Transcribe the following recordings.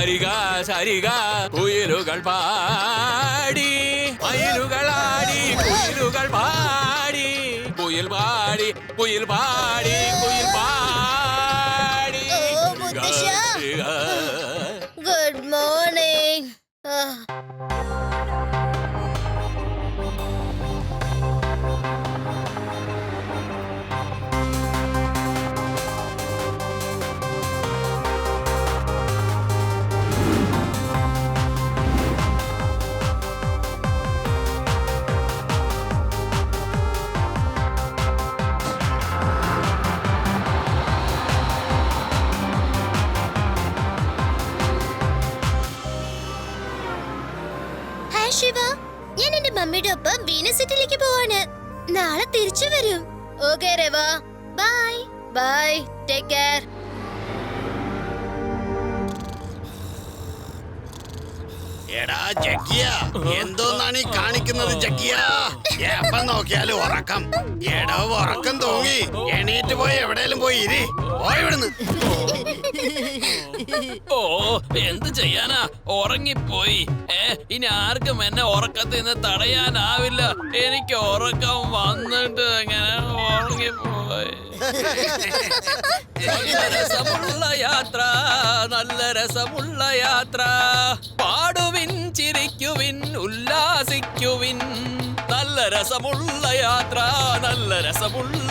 സരിഗ സരിഗ കുയിലുകൾ പാടി മയിലുകളാടി കുയിലുകൾ പാടി കുയിൽ പാടി കുയിൽ പാടി കുയിൽ പാടി. Good morning. ശിവ, ഞാൻ എന്റെ മമ്മിയുടെ ഒപ്പം വീനസ് സിറ്റിയിലേക്ക് പോവാണ്. നാളെ തിരിച്ചു വരും. Okay Rava, bye bye, take care. എടാ ജഗ്ഗിയ, എന്തോന്നാണ് ഈ കാണിക്കുന്നത് ജഗ്ഗിയ? എപ്പം നോക്കിയാലും ഉറക്കം. എടോ ഉറക്കം തൂങ്ങി എണീറ്റ് പോയി എവിടെയെങ്കിലും പോയി ഇരി. പോയി ഇവിടുന്ന്. ഓ എന്ത് ചെയ്യാനാ, ഉറങ്ങിപ്പോയി. ഇനി ആർക്കും എന്നെ ഉറക്കത്തിൽ നിന്ന് തടയാനാവില്ല. എനിക്ക് ഉറക്കം വന്നിട്ട് അങ്ങനെ ഉറങ്ങിപ്പോയി. നല്ല രസമുള്ള യാത്ര, നല്ല രസമുള്ള യാത്ര. പാടുവിൻ, ചിരിക്കുവിൻ, ഉല്ലാസിക്കുവിൻ. നല്ല രസമുള്ള യാത്ര, നല്ല രസമുള്ള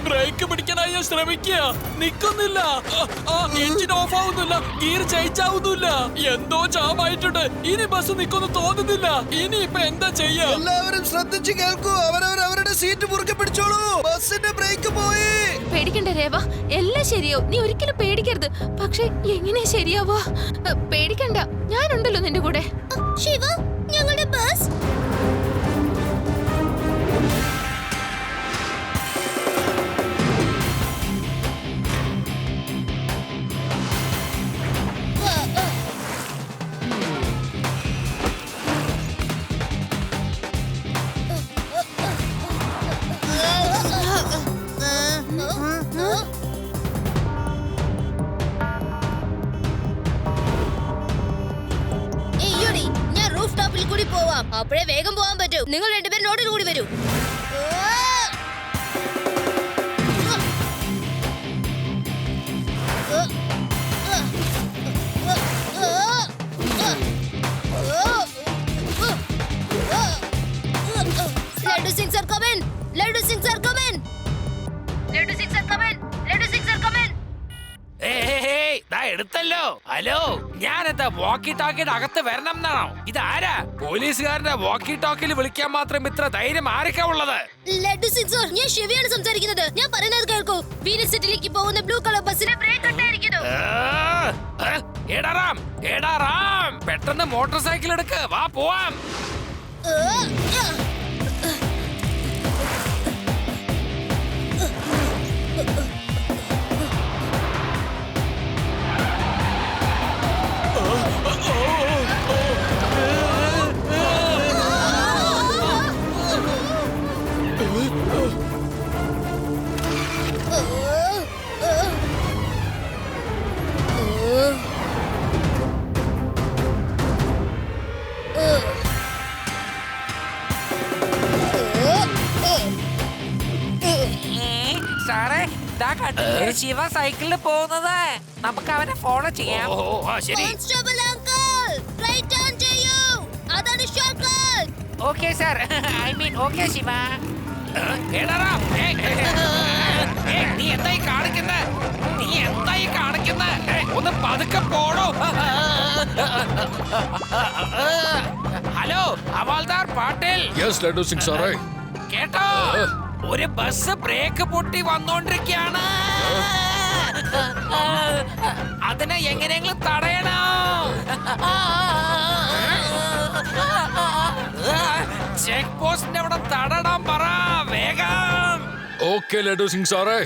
ബ്രേക്ക് പിടിക്കാനായി ഞാൻ ശ്രമിക്കുക, നിക്കുന്നില്ല. എഞ്ചിൻ ഓഫ് ആവുന്നില്ല, ഗിയർ ചേഞ്ച് ആവുന്നില്ല. എന്തോ ജാമായിട്ടുണ്ട്. ഇനി ബസ് നിക്കൊന്നും തോന്നുന്നില്ല. ഇനി ഇപ്പൊ എന്താ ചെയ്യാ? എല്ലാവരും ശ്രദ്ധിച്ചു കേൾക്കൂ. അവരവരുടെ സീറ്റ് മുറുകെ പിടിച്ചോളൂ. ബസിന്റെ ബ്രേക്ക് പോയി. പേടിക്കണ്ട രേവ, എല്ലാം ശരിയാവും. നീ ഒരിക്കലും പേടിക്കരുത്. പക്ഷെ എങ്ങനെ ശരിയാവോ? പേടിക്കണ്ട, ഞാനുണ്ടല്ലോ നിന്റെ കൂടെ. ശിവ, ഞങ്ങളുടെ ബസ്. ഞാൻ റൂഫ് ടോപ്പിൽ കൂടി പോവാം. അപ്പോഴേ വേഗം പോവാൻ പറ്റൂ. നിങ്ങൾ രണ്ടുപേരും റോഡിൽ കൂടി വരൂ. Laddu Singh sir come in. Laddu Singh sir come in. Laddu Singh sir come in. Laddu Singh sir come in. എടുത്തല്ലോ. ഹലോ, ഞാനെന്താ വോക്കി ടോക്കിയുടെ അകത്ത് വരണം എന്നാണോ? ഇതാരാ? പോലീസുകാരന്റെ വോക്കി ടോക്കിൽ വിളിക്കാൻ മാത്രം ഇത്ര ധൈര്യം ആരൊക്കെ ഉള്ളത്? ലഡു സിംഗ് സർ, ഞാൻ ശിവയാണ് സംസാരിക്കുന്നത്. ഞാൻ പറയുന്നത് കേൾക്കൂ. വീനസ് സിറ്റിയിലേക്ക് പോകുന്ന ബ്ലൂ കളർ ബസ്സിന് ബ്രേക്ക് കട്ടായിരിക്കുന്നു. എടാ റാം, പെട്ടെന്ന് മോട്ടോർ സൈക്കിൾ എടുക്ക്, വാ പോവാം. സാറേ, ശിവ സൈക്കിളിൽ പോകുന്നത്. നമുക്ക് അവനെ ഫോളോ ചെയ്യാം. കോൺസ്റ്റബിൾ അങ്കിൾ, റൈറ്റ് ടേൺ ചെയ്യൂ. അതാണ് short cut. Okay sir, I mean okay Shiva. നീ എന്തായി കാണിക്കുന്നത്? ഒന്ന് പതുക്കെ പോടോ. ഹലോ, ഹവാൽദാർ പാട്ടീൽ. യെസ് ലഡു സിംഗ് സാറേ. കേട്ടോ, ഒരു ബസ് ബ്രേക്ക് പൊട്ടി വന്നോണ്ടിരിക്കുകയാണ്. അതിനെ എങ്ങനെയെങ്കിലും തടയണം. ചെക്ക് പോസ്റ്റിന്റെ അവിടെ തടടാൻ പറ വേഗം. ഓക്കെ ലഡു സിംഗ് സാറേ.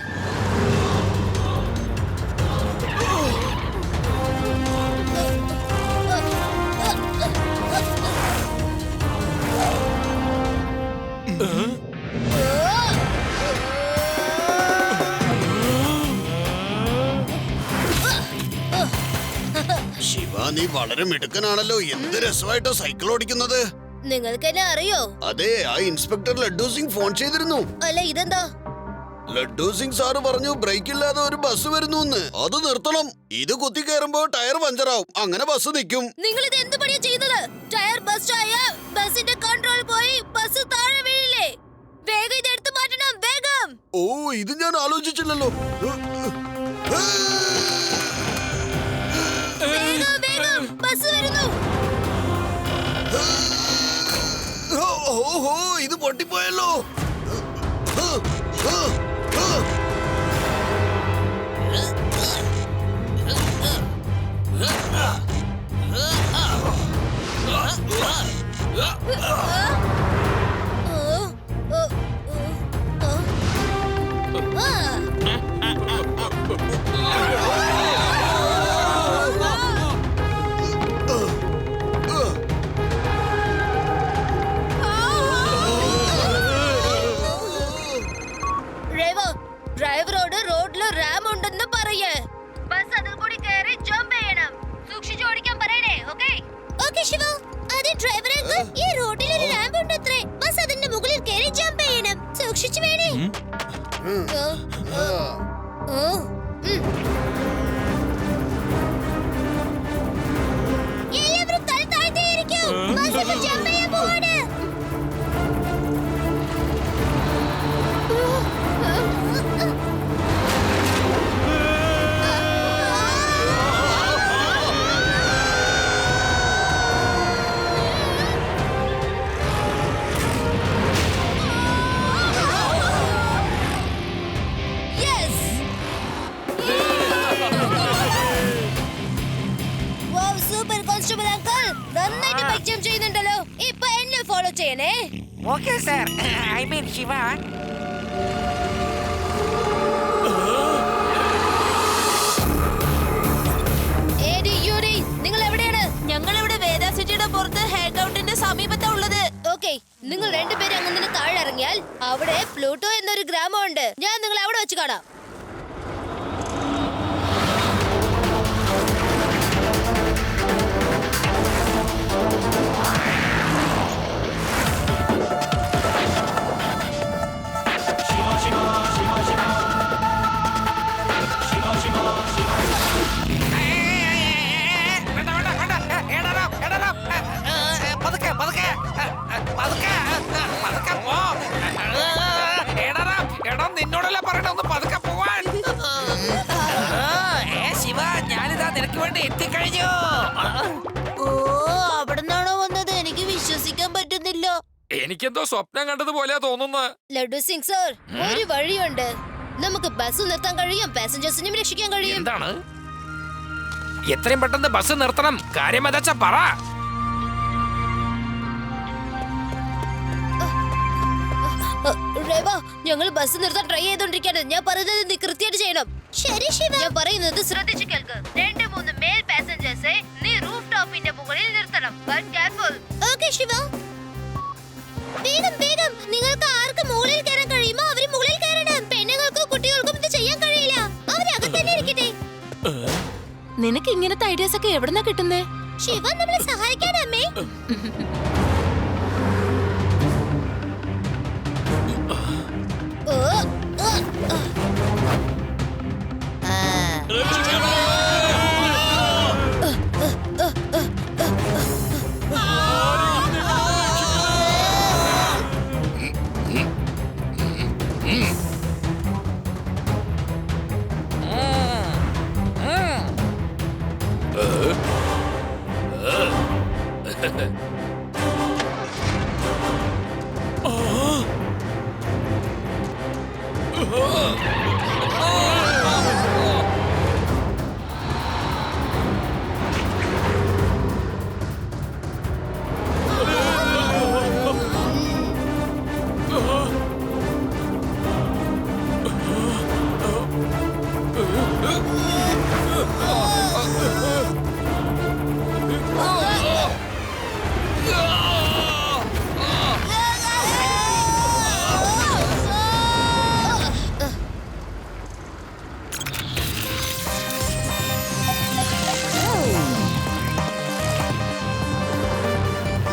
ശിവ, നീ വളരെ മിടുക്കനാണല്ലോ. എന്ത് രസമായിട്ടോ സൈക്കിൾ ഓടിക്കുന്നത്. നിങ്ങൾക്ക് എന്നെ അറിയോ? അതെ, ആ ഇൻസ്പെക്ടർ ലഡ്ഡു സിംഗ് ഫോൺ ചെയ്തിരുന്നു. അല്ല ഇതെന്താ? ലഡ്ഡു സിംഗ് സാറ് പറഞ്ഞു ബ്രേക്ക് ഇല്ലാതെ ഒരു ബസ് വരുന്നു. അത് നിർത്തണം. ഇത് കുത്തി കയറുമ്പോ ടയർ പഞ്ചറാവും. അങ്ങനെ ബസ് നിൽക്കും. നിങ്ങൾ ഇത് എന്ത് പണിയാ ചെയ്യുന്നത്? ടയർ ബസ്റ്റ് ആയ ബസിന്റെ കൺട്രോൾ പോയി ബസ് താഴെ വീഴില്ലേ? വേഗം ഇത് എടുത്തു മാറ്റണം, വേഗം. ഓ, ഇത് ഞാൻ ആലോചിച്ചില്ലല്ലോ. വേഗം വേഗം, ബസ് വരുന്നു. ഓഹോ, ഇത് പൊട്ടിപ്പോയല്ലോ. ഡ്രൈവറോട് റോഡില് റാം ഉണ്ടെന്ന് പറയേ. ബസ് അതിൽ കൂടി കയറി ജമ്പ് ചെയ്യണം. സൂക്ഷിച്ച് ഓടിക്കാൻ പറയണേ. Okay okay Shiva. അതെ ഡ്രൈവർ അങ്കിൾ, ഈ റോഡിൽ ഒരു റാമ്പ് ഉണ്ടത്രേ. ബസ് അതിന്റെ മുകളിൽ കയറി ജമ്പ് ചെയ്യണം. സൂക്ഷിച്ച് വേണേ. എല്ലാവരും തല താഴ്ത്തിയിരിക്കൂ. ബസ് ഇപ്പോൾ ജമ്പ് ചെയ്യാൻ പോവാണ്. സൂപ്പർ കോൺസ്റ്റബിൾ അങ്കിൾ, നന്നായിട്ട് ബൈക്ക് ജമ്പ് ചെയ്യുന്നുണ്ടല്ലോ. ഇപ്പൊ എന്നെ ഫോളോ ചെയ്യണേ. Okay sir. I mean Shiva. നിങ്ങൾ എവിടെയാണ്? ഞങ്ങൾ ഇവിടെ വേദ സിറ്റിയുടെ പുറത്ത് ഹെഡ് ഔട്ടിന്റെ സമീപത്താ ഉള്ളത്. ഓക്കെ, നിങ്ങൾ രണ്ടുപേരും അങ്ങനെ താഴെ ഇറങ്ങിയാൽ അവിടെ പ്ലൂട്ടോ എന്നൊരു ഗ്രാമമുണ്ട്. ഞാൻ നിങ്ങളെ അവിടെ വെച്ച് കാണാം. നിന്നോടല്ല പറയണ ഒന്ന് പതുക്കെ പോവാൻ. ശിവ, ഞാനിതാ നിനക്ക് വേണ്ടി എത്തിക്കഴിഞ്ഞു. ഓ, അവിടുന്നാണോ വന്നത്? എനിക്ക് വിശ്വസിക്കാൻ പറ്റുന്നില്ല. എനിക്കെന്തോ സ്വപ്നം കണ്ടതുപോലെയാ തോന്നുന്നത്. ലഡു സിംഗ് സർ, ഒരു വഴിയുണ്ട്. നമുക്ക് ബസ് നിർത്താൻ കഴിയും, പാസഞ്ചേഴ്സിനെയും രക്ഷിക്കാൻ കഴിയും. എന്താണ്? എത്രയും പെട്ടെന്ന് ബസ് നിർത്തണം. കാര്യം എന്താ പറ. രേവ, ഞങ്ങൾ ബസ് നിർത്താൻ ട്രൈ ചെയ്തോണ്ടിരിക്കാണ്. ഞാൻ പറയുന്നത് നീ കൃത്യമായിട്ട് ചെയ്യണം. ശരി ശിവ. ഞാൻ പറയുന്നത് ശ്രദ്ധിച്ചു കേൾക്ക്. 2-3 മേൽ പാസഞ്ചേഴ്സെ നീ റൂഫ് ടോപ്പിന്റെ മുകളിൽ നിർത്തണം. But careful. ഓക്കേ ശിവ. വേഗം വേഗം. നിങ്ങൾക്ക് ആർക്ക് മുകളിൽ കയറാൻ കഴിയുമോ അവർ മുകളിൽ കയറണം. പെണ്ണുങ്ങൾക്കോ കുട്ടികൾക്കും ഇത് ചെയ്യാൻ കഴിയില്ല. അവർ അകത്ത് തന്നെ ഇരിക്കട്ടെ. നിനക്ക് ഇങ്ങനത്തെ ഐഡിയാസ് ഒക്കെ എവിടുന്നാ കിട്ടുന്നേ? ശിവ നമ്മളെ സഹായിക്കാൻ അമ്മേ.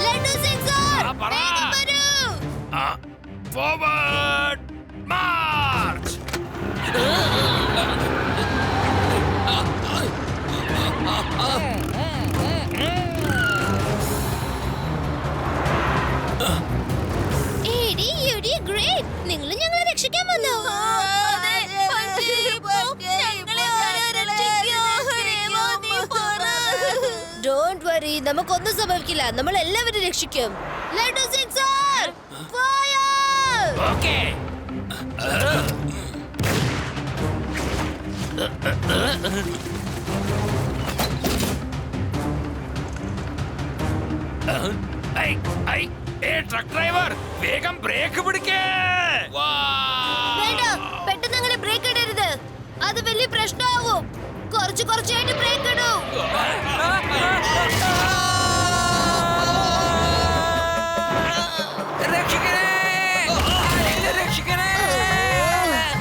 ലഡു സിംഗ് സാർ, ആ, പറ. വേഗം വരൂ. Forward March. എടി, യുഡി, great. നിങ്ങൾ ഞങ്ങളെ രക്ഷിക്കാൻ വന്നോ? Don't worry, നമുക്കൊന്നും സംഭവിക്കില്ല. നമ്മൾ എല്ലാവരും രക്ഷിക്കും. Laddu Singh sir, fire! Okay. I, I, truck driver വേഗം ബ്രേക്ക് പിടിക്കേ. വേണ്ട, പെട്ടെന്ന് അങ്ങനെ ബ്രേക്ക് ഇടരുത്. അത് വലിയ പ്രശ്നമാവും. കുറച്ചായിട്ട് ബ്രേക്ക് ഇടൂ. രക്ഷിക്കണേ, ആരെങ്കിലും രക്ഷിക്കണേ.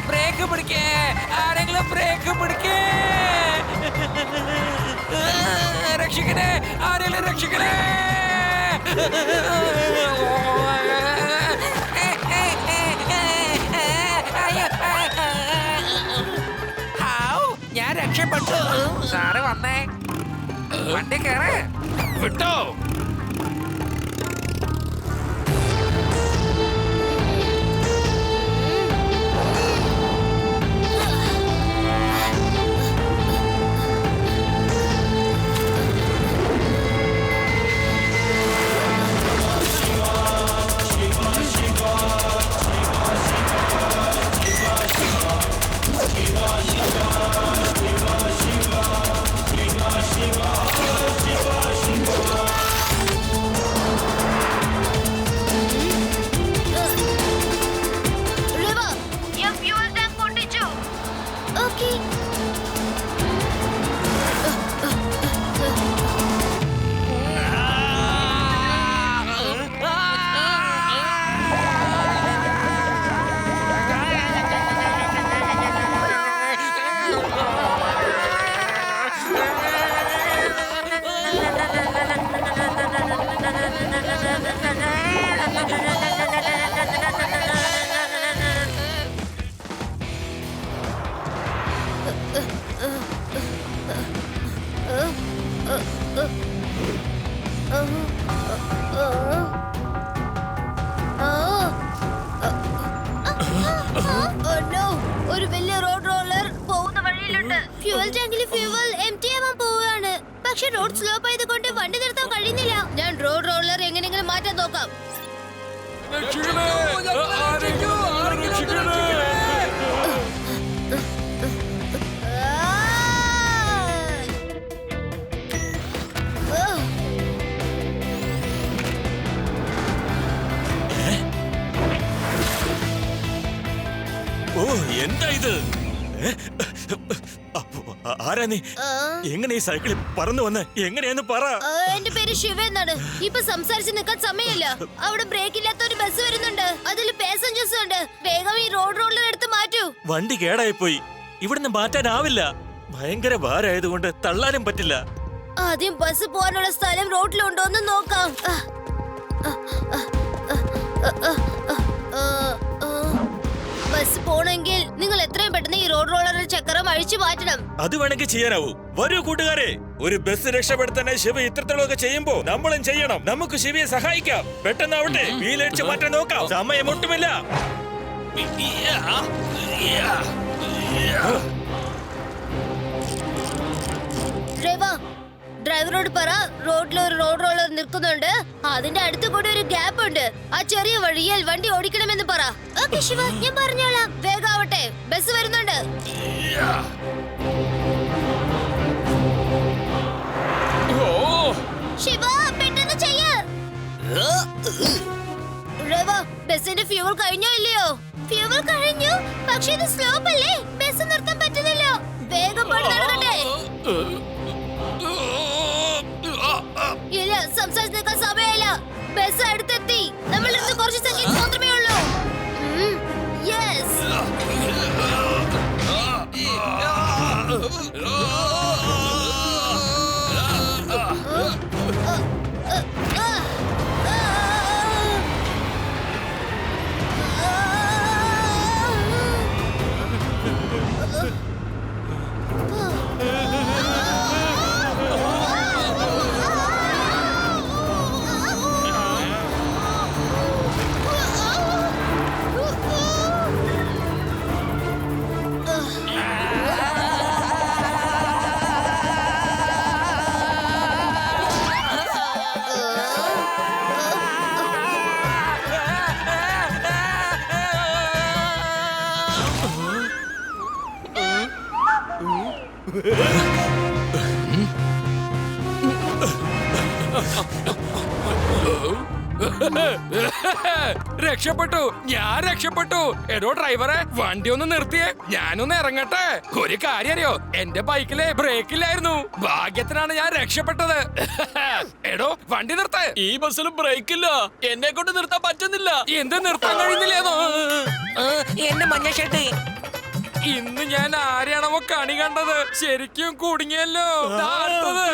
ബ്രേക്ക് പിടിക്കേ, ആരെങ്കിലും ബ്രേക്ക് പിടിക്കേ. രക്ഷിക്കണേ, ആരെങ്കിലും രക്ഷിക്കണേ. ഹാവ്, ഞാൻ രക്ഷപ്പെട്ടു. സാറ് വന്നേ, വണ്ടി കയറ്. വിട്ടോ. River, ഞാൻ fuel tank പൊട്ടിച്ചു. Okay. Oh no, ഒരു വലിയ റോഡ് റോളർ പോകുന്ന വഴിയിലുണ്ട്. ഫ്യൂവൽ ടാങ്കിൽ ഫ്യൂവൽ എംറ്റി ആവാൻ പോവുകയാണ്. പക്ഷെ റോഡ് സ്ലോപ്പ് ആയതുകൊണ്ട് വണ്ടി നിർത്താൻ കഴിയുന്നില്ല. ഞാൻ റോഡ് റോളർ എങ്ങനെയെങ്കിലും മാറ്റാൻ നോക്കാം. രക്ഷിക്കണേ, ആരെങ്കിലും രക്ഷിക്കണേ. ഓ, എന്താ ഇത്? ആരാ നീ? എങ്ങനെ ഈ സൈക്കിളിൽ പറന്നു വന്ന് എങ്ങനെയാന്ന് പറ. എന്റെ പേര് ശിവ എന്നാണ്. ഇപ്പൊ സംസാരിച്ച് നിൽക്കാൻ സമയമില്ല. അവിടെ ബ്രേക്ക് ഇല്ലാത്ത ഒരു ബസ് വരുന്നുണ്ട്. അതിൽ പാസഞ്ചേഴ്സ് ഉണ്ട്. വേഗം ഈ റോഡ് റോളർ എടുത്ത് മാറ്റൂ. വണ്ടി കേടായി പോയി. ഇവിടുന്ന് മാറ്റാനാവില്ല. ഭയങ്കര ഭാരമായതുകൊണ്ട് തള്ളാനും പറ്റില്ല. ആദ്യം ബസ് പോകാനുള്ള സ്ഥലം റോഡിലുണ്ടോ എന്ന് നോക്കാം. ബസ് പോണെങ്കിൽ നിങ്ങൾ എത്രയും പെട്ടെന്ന് ഈ റോഡ് റോളറിൽ ചക്രം അഴിച്ചു മാറ്റണം. അത് വേണമെങ്കിൽ ചെയ്യാനാവൂ. വരൂ കൂട്ടുകാരെ, ഒരു ബസ് രക്ഷപ്പെടുത്താനായി ശിവ ഇത്രത്തോളമൊക്കെ ചെയ്യുമ്പോ നമ്മളും ചെയ്യണം. നമുക്ക് ശിവയെ സഹായിക്കാം. പെട്ടെന്നാവട്ടെ, വീലടിച്ച് മാറ്റാൻ നോക്കാം. സമയം ഒട്ടുമില്ല. ഡ്രൈവറോട് പറ, റോഡിൽ ഒരു റോഡ് റോളർ നിൽക്കുന്നുണ്ട്. അതിന്റെ അടുത്ത് കൂടി ഒരു ഗ്യാപ്പ് ഉണ്ട്. ആ ചെറിയ വഴിയിൽ വണ്ടി ഓടിക്കണമെന്ന് പറ. ഓക്കേ ശിവ, ഞാൻ പറഞ്ഞോളാം. വേഗം ആവട്ടെ, ബസ് വരുന്നുണ്ട്. ശിവ, പെട്ടെന്ന് ചെയ്യ്. രവ, ബസിന്റെ ഫ്യൂവൽ കഴിഞ്ഞോ ഇല്ലയോ? ഫ്യൂവൽ കഴിഞ്ഞു, പക്ഷേ ഇത് സ്ലോപ്പ് അല്ലേ, ബസ് നിർത്താൻ പറ്റുന്നില്ല. വേഗം പണി നടക്കട്ടെ. ഇല്ല, സംസാരിച്ച് നിൽക്കാൻ സമയമില്ല. ബസ് അടുത്തെത്തി. നമ്മൾ ഇന്ന് കുറച്ച് സെക്കൻഡ് മാത്രമേ ഉള്ളൂ. യെസ്. രക്ഷപ്പെട്ടു, ഞാൻ രക്ഷപ്പെട്ടു. എടോ ഡ്രൈവറെ, വണ്ടി ഒന്ന് നിർത്തിയേ, ഞാനൊന്ന് ഇറങ്ങട്ടെ. ഒരു കാര്യം അറിയോ, എന്റെ ബൈക്കിലെ ബ്രേക്കില്ലായിരുന്നു. ഭാഗ്യത്തിനാണ് ഞാൻ രക്ഷപ്പെട്ടത്. എടോ വണ്ടി നിർത്തേ. ഈ ബസ്സിൽ ബ്രേക്ക് ഇല്ല, എന്നെ കൊണ്ട് നിർത്താൻ പറ്റുന്നില്ല. എന്ത് നിർത്താൻ കഴിയുന്നില്ലേന്നോ? എന്റെ മഞ്ഞ ഷർട്ട്. ഇന്ന് ഞാൻ ആരെയാണോ കണി കണ്ടത്, ശരിക്കും കുടുങ്ങിയല്ലോ. അടുത്തത്.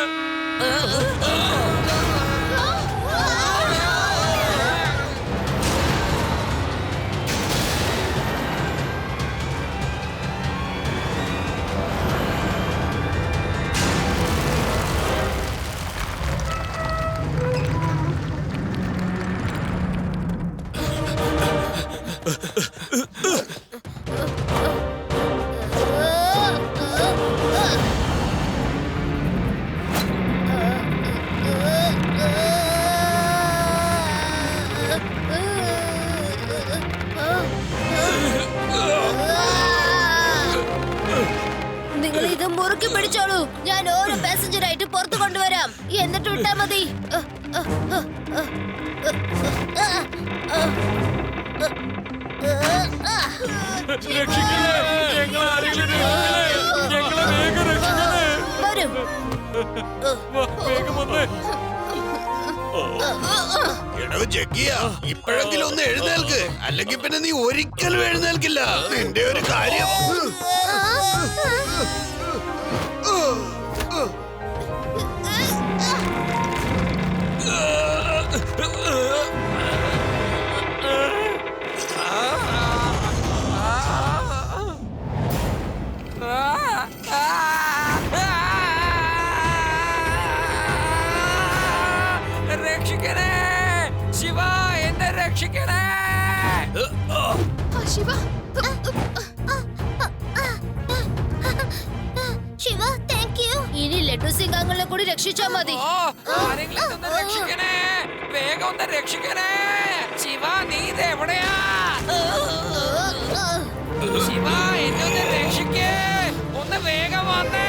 നിങ്ങൾ ഇത് മുറുക്കി പിടിച്ചോളൂ. ഞാൻ ഓരോ പാസഞ്ചറായിട്ട് പുറത്തു കൊണ്ടുവരാം. എന്നിട്ട് വിട്ടാ മതി. രക്ഷിക്കണേ, ഞങ്ങളെ ആരെങ്കിലും രക്ഷിക്കണേ, ഞങ്ങളെ വേഗം രക്ഷിക്കണേ. വരൂ. വേഗം വന്നേ. എടോ ജഗ്ഗിയ, ഇപ്പോഴെങ്കിലും ഒന്ന് എഴുന്നേൽക്ക്, അല്ലെങ്കിൽ പിന്നെ നീ ഒരിക്കലും എഴുന്നേൽക്കില്ല. നിന്റെ ഒരു കാര്യം. രക്ഷിക്കണേ ശിവ, എന്നെ രക്ഷിക്കണേ. Shiva, Shiva, thank you. ഇനി ലഡു സിംഗാങ്ങളെ കൂടി രക്ഷിച്ചാ മതി. ആരെങ്കിലും ഒന്ന് രക്ഷിക്കണേ, വേഗം ഒന്ന് രക്ഷിക്കണേ. ശിവ, നീ ഇത് എവിടെയാ? ശിവ, എന്നെ ഒന്ന് രക്ഷിക്കേ, ഒന്ന് വേഗം വന്നേ.